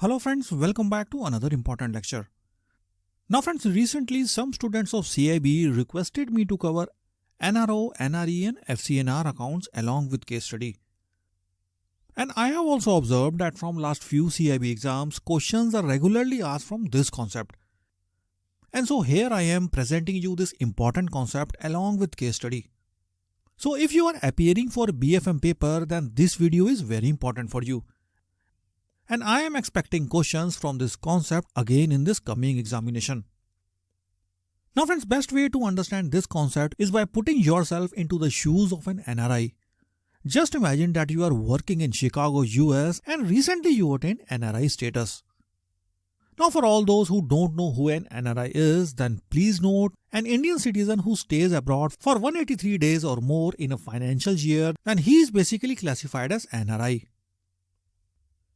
Hello friends, welcome back to another important lecture. Now friends, recently some students of CAIIB requested me to cover NRO, NRE and FCNR accounts along with case study. And I have also observed that from last few CAIIB exams, questions are regularly asked from this concept. And so here I am presenting you this important concept along with case study. So if you are appearing for a BFM paper, then this video is very important for you. And I am expecting questions from this concept again in this coming examination. Now friends, best way to understand this concept is by putting yourself into the shoes of an NRI. Just imagine that you are working in Chicago, US and recently you attained NRI status. Now for all those who don't know who an NRI is, then please note an Indian citizen who stays abroad for 183 days or more in a financial year, then he is basically classified as NRI.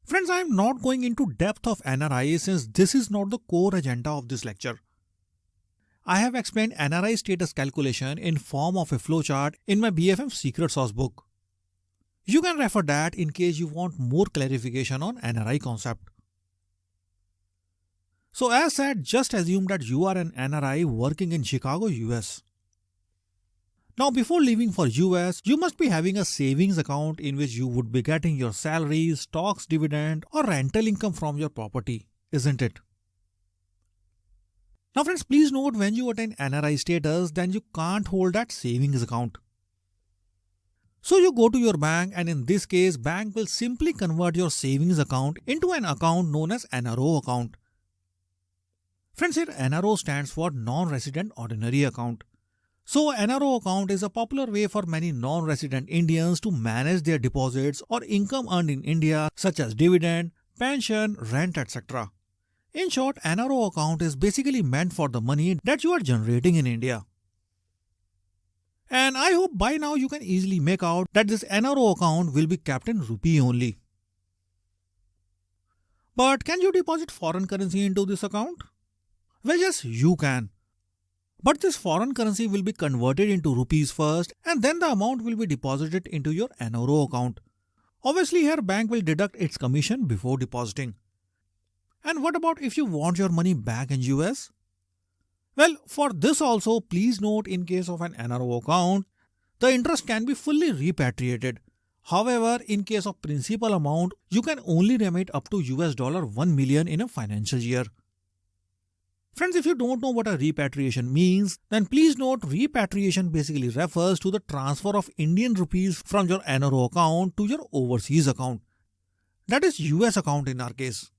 Friends, I am not going into depth of NRI since this is not the core agenda of this lecture. I have explained NRI status calculation in form of a flowchart in my BFM secret sauce book. You can refer that in case you want more clarification on NRI concept. So as said, just assume that you are an NRI working in Chicago, US. Now before leaving for US, you must be having a savings account in which you would be getting your salaries, stocks, dividend or rental income from your property, isn't it? Now friends, please note when you attain NRI status, then you can't hold that savings account. So you go to your bank and in this case, bank will simply convert your savings account into an account known as NRO account. Friends, here NRO stands for non-resident ordinary account. So NRO account is a popular way for many non-resident Indians to manage their deposits or income earned in India such as dividend, pension, rent, etc. In short, NRO account is basically meant for the money that you are generating in India. And I hope by now you can easily make out that this NRO account will be kept in rupee only. But can you deposit foreign currency into this account? Well, yes, you can. But this foreign currency will be converted into rupees first and then the amount will be deposited into your NRO account. Obviously here bank will deduct its commission before depositing. And what about if you want your money back in US? Well, for this also please note in case of an NRO account, the interest can be fully repatriated. However, in case of principal amount, you can only remit up to $1 million in a financial year. Friends, if you don't know what a repatriation means, then please note repatriation basically refers to the transfer of Indian rupees from your NRO account to your overseas account. That is US account in our case.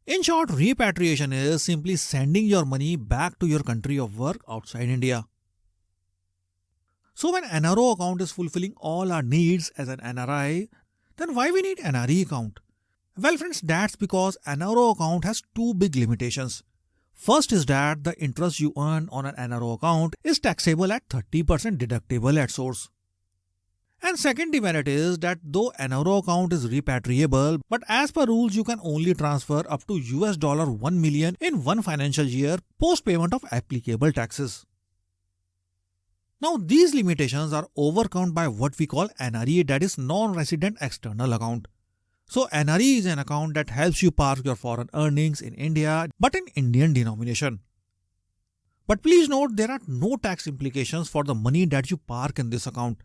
In short, repatriation is simply sending your money back to your country of work outside India. So when NRO account is fulfilling all our needs as an NRI, then why we need NRE account? Well friends, that's because NRO account has two big limitations. First is that the interest you earn on an NRO account is taxable at 30% deductible at source. And second demerit is that though NRO account is repatriable, but as per rules you can only transfer up to $1 million in one financial year post payment of applicable taxes. Now these limitations are overcome by what we call NRE, that is non-resident external account. So NRE is an account that helps you park your foreign earnings in India but in Indian denomination. But please note there are no tax implications for the money that you park in this account.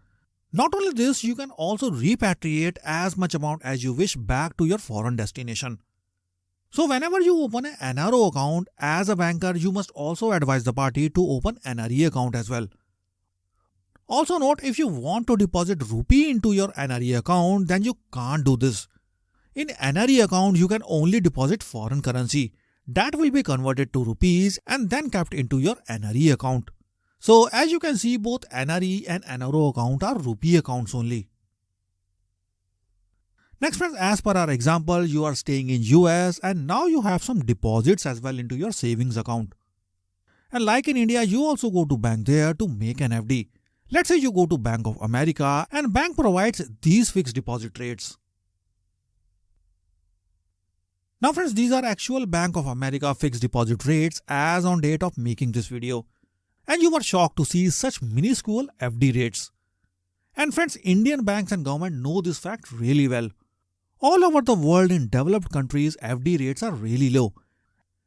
Not only this, you can also repatriate as much amount as you wish back to your foreign destination. So whenever you open an NRO account as a banker, you must also advise the party to open NRE account as well. Also note, if you want to deposit rupee into your NRE account, then you can't do this. In NRE account, you can only deposit foreign currency. That will be converted to rupees and then kept into your NRE account. So as you can see, both NRE and NRO account are rupee accounts only. Next friends, as per our example, you are staying in US and now you have some deposits as well into your savings account. And like in India, you also go to bank there to make an FD. Let's say you go to Bank of America and bank provides these fixed deposit rates. Now friends, these are actual Bank of America fixed deposit rates as on date of making this video. And you were shocked to see such minuscule FD rates. And friends, Indian banks and government know this fact really well. All over the world in developed countries, FD rates are really low.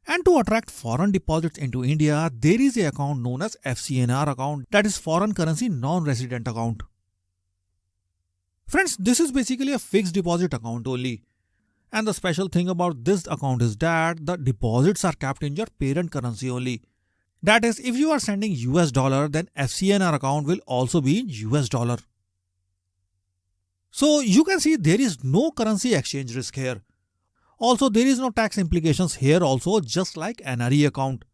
And to attract foreign deposits into India, there is an account known as FCNR account, that is foreign currency non-resident account. Friends, this is basically a fixed deposit account only. And the special thing about this account is that the deposits are kept in your parent currency only. That is, if you are sending US dollar, then FCNR account will also be in US dollar. So you can see there is no currency exchange risk here. Also, there is no tax implications here also, just like NRE account.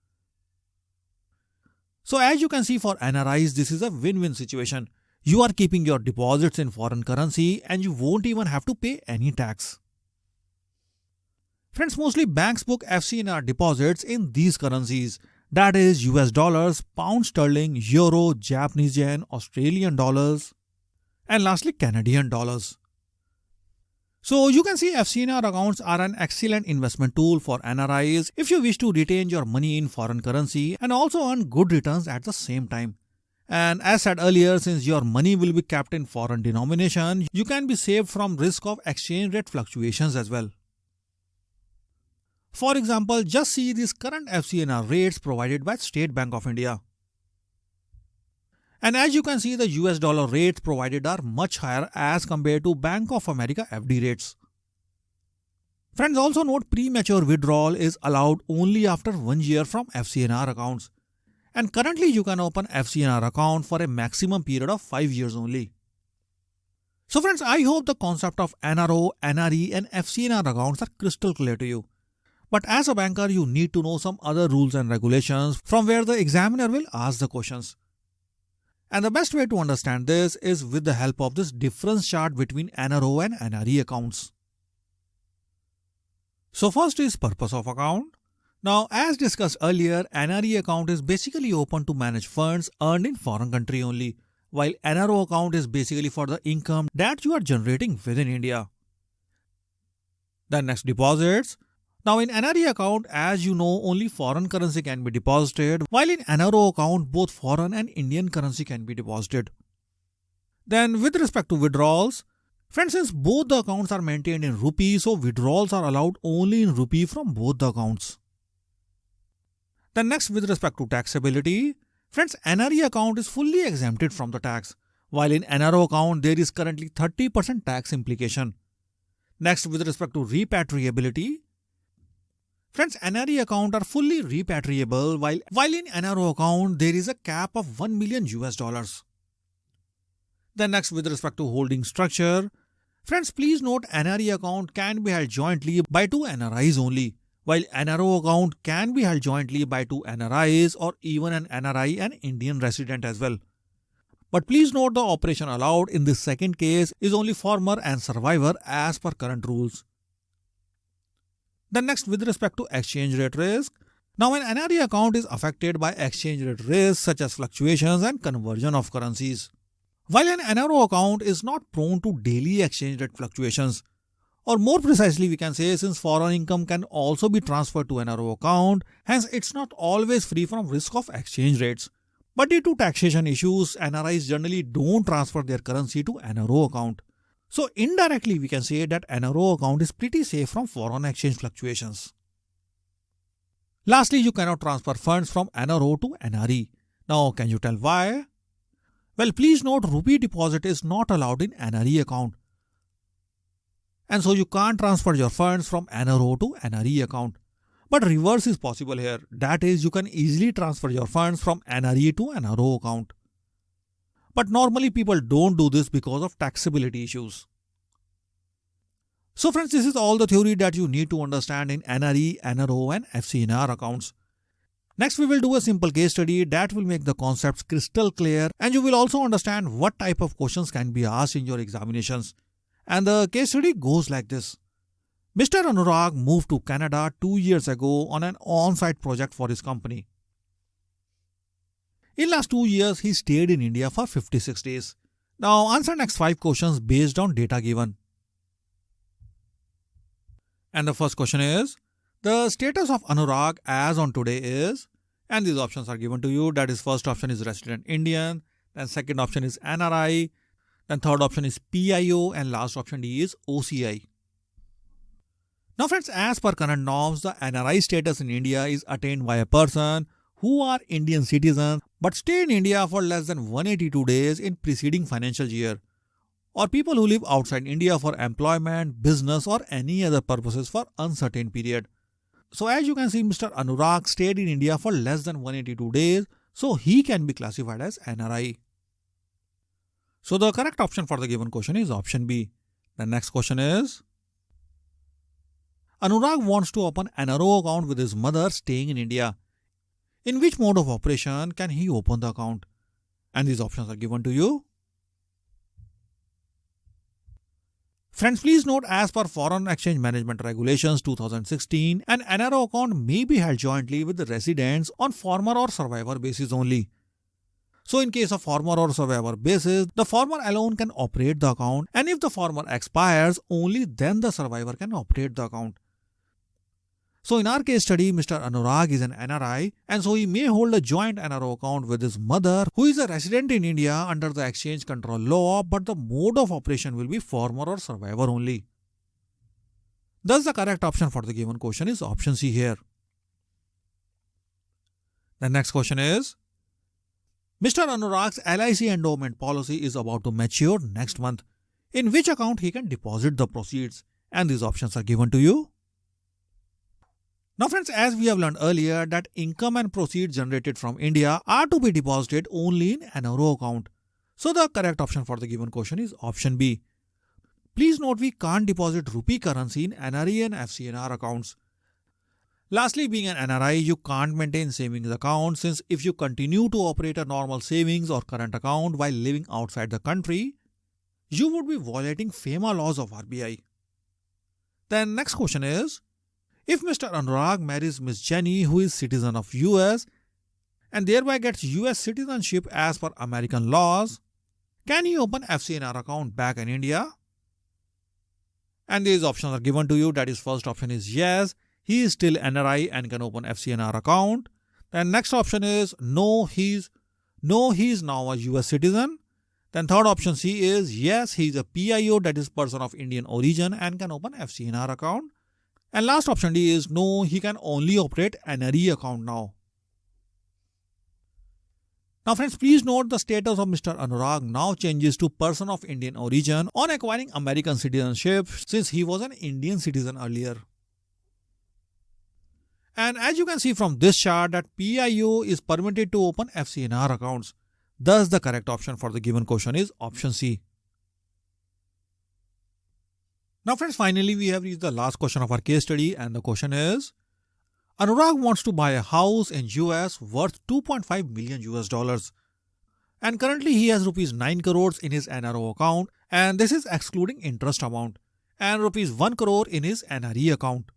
So as you can see, for NRIs, this is a win-win situation. You are keeping your deposits in foreign currency and you won't even have to pay any tax. Friends, mostly banks book FCNR deposits in these currencies. That is US dollars, pound sterling, euro, Japanese yen, Australian dollars, and lastly Canadian dollars. So you can see FCNR accounts are an excellent investment tool for NRIs if you wish to retain your money in foreign currency and also earn good returns at the same time. And as said earlier, since your money will be kept in foreign denomination, you can be saved from risk of exchange rate fluctuations as well. For example, just see these current FCNR rates provided by State Bank of India. And as you can see, the US dollar rates provided are much higher as compared to Bank of America FD rates. Friends, also note premature withdrawal is allowed only after 1 year from FCNR accounts. And currently you can open FCNR account for a maximum period of 5 years only. So friends, I hope the concept of NRO, NRE and FCNR accounts are crystal clear to you. But as a banker, you need to know some other rules and regulations from where the examiner will ask the questions. And the best way to understand this is with the help of this difference chart between NRO and NRE accounts. So first is purpose of account. Now as discussed earlier, NRE account is basically open to manage funds earned in foreign country only, while NRO account is basically for the income that you are generating within India. Then next, deposits. Now in NRE account, as you know, only foreign currency can be deposited, while in NRO account, both foreign and Indian currency can be deposited. Then with respect to withdrawals, friends, since both the accounts are maintained in rupee, so withdrawals are allowed only in rupee from both the accounts. Then next, with respect to taxability, friends, NRE account is fully exempted from the tax, while in NRO account, there is currently 30% tax implication. Next, with respect to repatriability, friends, NRE account are fully repatriable, while in NRO account, there is a cap of 1 million US dollars. Then next, with respect to holding structure, friends, please note NRE account can be held jointly by 2 NRIs only, while NRO account can be held jointly by 2 NRIs or even an NRI and Indian resident as well. But please note the operation allowed in this second case is only former and survivor as per current rules. Then next, with respect to exchange rate risk. Now an NRE account is affected by exchange rate risks such as fluctuations and conversion of currencies, while an NRO account is not prone to daily exchange rate fluctuations. Or more precisely, we can say, since foreign income can also be transferred to NRO account, hence it's not always free from risk of exchange rates. But due to taxation issues, NRIs generally don't transfer their currency to NRO account. So indirectly, we can say that NRO account is pretty safe from foreign exchange fluctuations. Lastly, you cannot transfer funds from NRO to NRE. Now, can you tell why? Well, please note rupee deposit is not allowed in NRE account. And so you can't transfer your funds from NRO to NRE account. But reverse is possible here. That is, you can easily transfer your funds from NRE to NRO account. But normally people don't do this because of taxability issues. So friends, this is all the theory that you need to understand in NRE, NRO and FCNR accounts. Next, we will do a simple case study that will make the concepts crystal clear, and you will also understand what type of questions can be asked in your examinations. And the case study goes like this. Mr. Anurag moved to Canada 2 years ago on an on-site project for his company. In last 2 years, he stayed in India for 56 days. Now answer next 5 questions based on data given. And the first question is, the status of Anurag as on today is, and these options are given to you. That is, first option is resident Indian, then second option is NRI, then third option is PIO, and last option D is OCI. Now friends, as per current norms, the NRI status in India is attained by a person who are Indian citizens but stay in India for less than 182 days in preceding financial year, or people who live outside India for employment, business or any other purposes for uncertain period. So as you can see, Mr. Anurag stayed in India for less than 182 days, so he can be classified as NRI. So the correct option for the given question is option B. The next question is, Anurag wants to open NRO account with his mother staying in India. In which mode of operation can he open the account? And these options are given to you. Friends, please note, as per Foreign Exchange Management Regulations 2016, an NRO account may be held jointly with the residents on former or survivor basis only. So in case of former or survivor basis, the former alone can operate the account, and if the former expires, only then the survivor can operate the account. So in our case study, Mr. Anurag is an NRI, and so he may hold a joint NRO account with his mother, who is a resident in India under the exchange control law, but the mode of operation will be former or survivor only. Thus the correct option for the given question is option C here. The next question is, Mr. Anurag's LIC endowment policy is about to mature next month. In which account he can deposit the proceeds? And these options are given to you. Now friends, as we have learned earlier that income and proceeds generated from India are to be deposited only in NRO account. So the correct option for the given question is option B. Please note, we can't deposit rupee currency in NRE and FCNR accounts. Lastly, being an NRI, you can't maintain savings account, since if you continue to operate a normal savings or current account while living outside the country, you would be violating FEMA laws of RBI. Then next question is, if Mr. Anurag marries Ms. Jenny, who is citizen of US and thereby gets US citizenship as per American laws, can he open FCNR account back in India? And these options are given to you. That is, first option is yes, he is still NRI and can open FCNR account. Then next option is no, he is now a US citizen. Then third option C is yes, he is a PIO, that is person of Indian origin, and can open FCNR account. And last option D is no, he can only operate NRE account now. Now friends, please note, the status of Mr. Anurag now changes to person of Indian origin on acquiring American citizenship, since he was an Indian citizen earlier. And as you can see from this chart, that PIO is permitted to open FCNR accounts. Thus the correct option for the given question is option C. Now friends, finally we have reached the last question of our case study, and the question is, Anurag wants to buy a house in US worth 2.5 million US dollars. And currently he has rupees 9 crores in his NRO account, and this is excluding interest amount, and rupees 1 crore in his NRE account.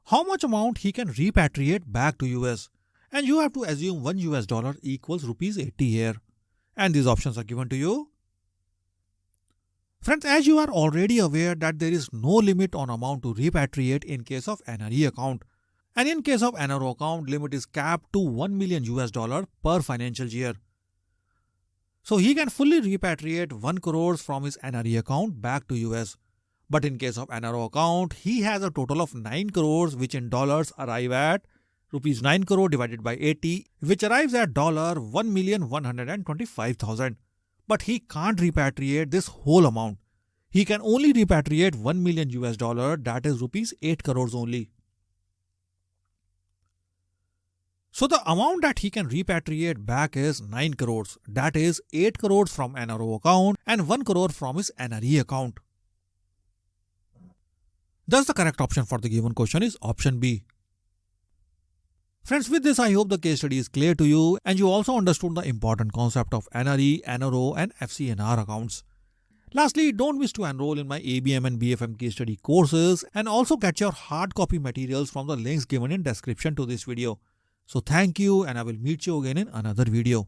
How much amount he can repatriate back to US? And you have to assume $1 equals rupees 80 here. And these options are given to you. Friends, as you are already aware that there is no limit on amount to repatriate in case of NRE account. And in case of NRO account, limit is capped to $1 million per financial year. So he can fully repatriate 1 crore from his NRE account back to US. But in case of NRO account, he has a total of 9 crores, which in dollars arrive at rupees 9 crore divided by 80, which arrives at $1,125,000. But he can't repatriate this whole amount. He can only repatriate $1 million, that is rupees 8 crores only. So the amount that he can repatriate back is 9 crores, that is 8 crores from NRO account and 1 crore from his NRE account. Thus the correct option for the given question is option B. Friends, with this I hope the case study is clear to you and you also understood the important concept of NRE, NRO and FCNR accounts. Lastly, don't miss to enroll in my ABM and BFM case study courses and also get your hard copy materials from the links given in description to this video. So thank you, and I will meet you again in another video.